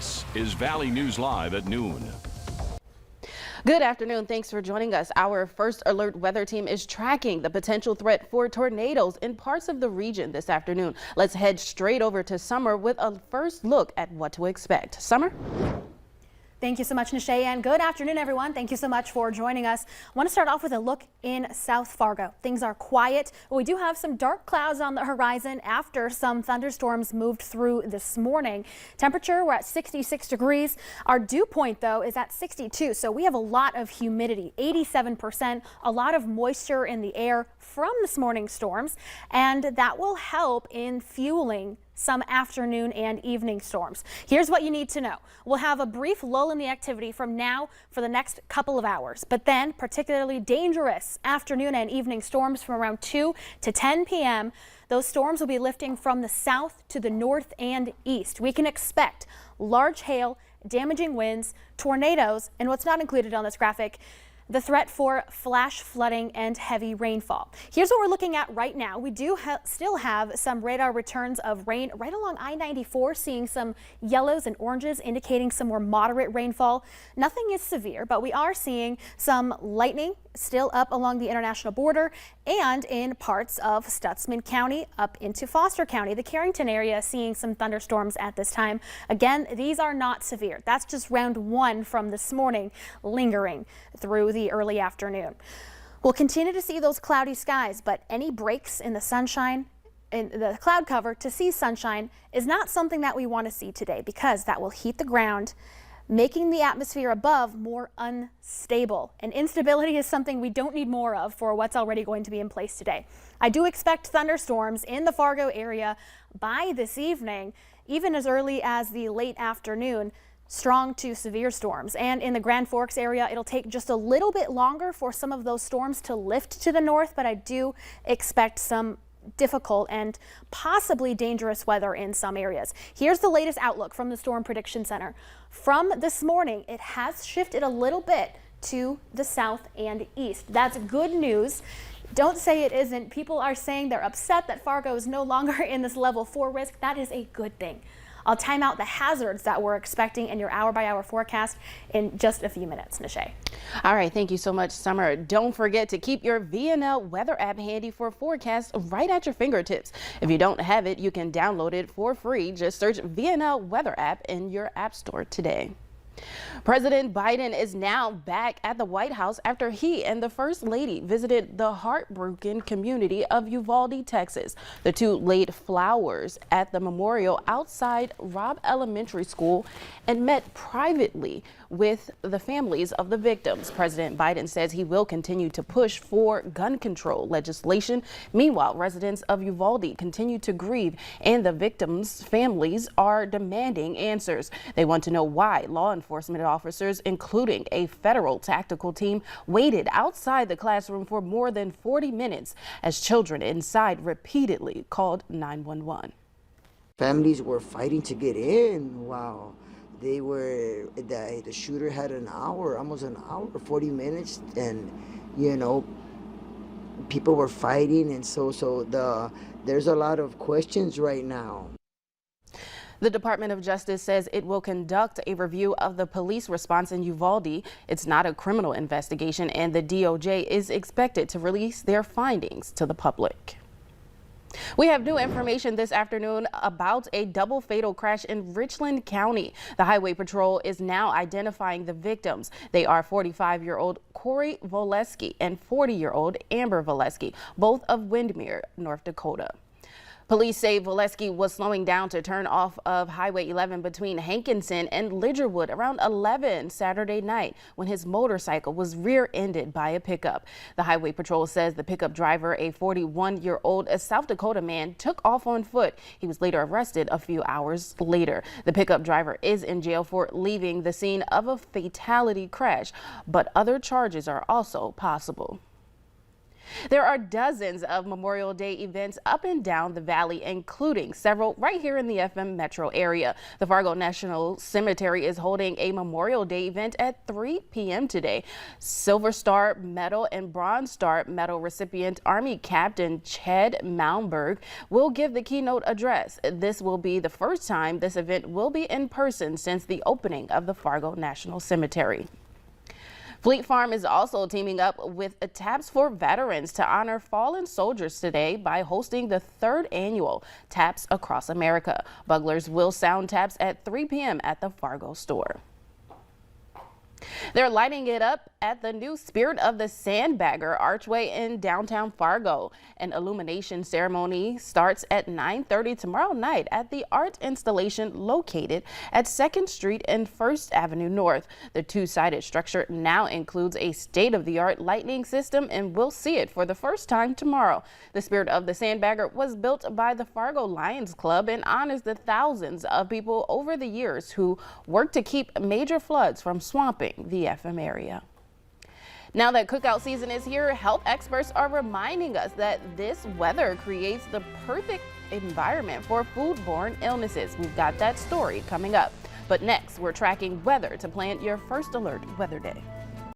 This is Valley News Live at noon. Good afternoon. Thanks for joining us. Our first alert weather team is tracking the potential threat for tornadoes in parts of the region this afternoon. Let's head straight over to Summer with a first look at what to expect. Summer? Thank you so much, Nishay, and good afternoon, everyone. Thank you so much for joining us. I want to start off with a look in South Fargo. Things are quiet, but we do have some dark clouds on the horizon after some thunderstorms moved through this morning. Temperature, we're at 66 degrees. Our dew point, though, is at 62, so we have a lot of humidity, 87%, a lot of moisture in the air from this morning's storms, and that will help in fueling some afternoon and evening storms. Here's what you need to know. We'll have a brief lull in the activity from now for the next couple of hours, but then particularly dangerous afternoon and evening storms from around 2 to 10 p.m. Those storms will be lifting from the south to the north and east. We can expect large hail, damaging winds, tornadoes, and what's not included on this graphic, the threat for flash flooding and heavy rainfall. Here's what we're looking at right now. We do still have some radar returns of rain right along I-94, seeing some yellows and oranges indicating some more moderate rainfall. Nothing is severe, but we are seeing some lightning still up along the international border and in parts of Stutsman County up into Foster County. The Carrington area seeing some thunderstorms at this time. Again, these are not severe. That's just round one from this morning lingering through the early afternoon. We'll continue to see those cloudy skies, but any breaks in the sunshine in the cloud cover to see sunshine is not something that we want to see today, because that will heat the ground, making the atmosphere above more unstable. And instability is something we don't need more of for what's already going to be in place today. I do expect thunderstorms in the Fargo area by this evening, even as early as the late afternoon. Strong to severe storms. And in the Grand Forks area, it'll take just a little bit longer for some of those storms to lift to the north, but I do expect some difficult and possibly dangerous weather in some areas. Here's the latest outlook from the Storm Prediction Center. From this morning, it has shifted a little bit to the south and east. That's good news. Don't say it isn't. People are saying they're upset that Fargo is no longer in this level 4 risk. That is a good thing. I'll time out the hazards that we're expecting in your hour-by-hour forecast in just a few minutes. Nishay. All right, thank you so much, Summer. Don't forget to keep your VNL weather app handy for forecasts right at your fingertips. If you don't have it, you can download it for free. Just search VNL weather app in your app store today. President Biden is now back at the White House after he and the First Lady visited the heartbroken community of Uvalde, Texas. The two laid flowers at the memorial outside Robb Elementary School and met privately with the families of the victims. President Biden says he will continue to push for gun control legislation. Meanwhile, residents of Uvalde continue to grieve, and the victims' families are demanding answers. They want to know why law enforcement officers, including a federal tactical team, waited outside the classroom for more than 40 minutes as children inside repeatedly called 911. Families were fighting to get in. Wow. They were, the shooter had an hour, almost an hour, 40 minutes, and, you know, people were fighting, and there's a lot of questions right now. The Department of Justice says it will conduct a review of the police response in Uvalde. It's not a criminal investigation, and the DOJ is expected to release their findings to the public. We have new information this afternoon about a double fatal crash in Richland County. The Highway Patrol is now identifying the victims. They are 45-year-old Corey Voleski and 40-year-old Amber Voleski, both of Windermere, North Dakota. Police say Voleski was slowing down to turn off of Highway 11 between Hankinson and Lidgerwood around 11 Saturday night when his motorcycle was rear-ended by a pickup. The Highway Patrol says the pickup driver, a 41-year-old South Dakota man, took off on foot. He was later arrested a few hours later. The pickup driver is in jail for leaving the scene of a fatality crash, but other charges are also possible. There are dozens of Memorial Day events up and down the valley, including several right here in the FM metro area. The Fargo National Cemetery is holding a Memorial Day event at 3 p.m. today. Silver Star Medal and Bronze Star Medal recipient Army Captain Ched Malmberg will give the keynote address. This will be the first time this event will be in person since the opening of the Fargo National Cemetery. Fleet Farm is also teaming up with Taps for Veterans to honor fallen soldiers today by hosting the 3rd annual Taps Across America. Buglers will sound taps at 3 p.m. at the Fargo store. They're lighting it up at the new Spirit of the Sandbagger Archway in downtown Fargo. An illumination ceremony starts at 9:30 tomorrow night at the art installation located at 2nd Street and 1st Avenue North. The two-sided structure now includes a state-of-the-art lighting system and we'll see it for the first time tomorrow. The Spirit of the Sandbagger was built by the Fargo Lions Club and honors the thousands of people over the years who worked to keep major floods from swamping the FM area. Now that cookout season is here, health experts are reminding us that this weather creates the perfect environment for foodborne illnesses. We've got that story coming up. But next, we're tracking weather to plan your first alert weather day.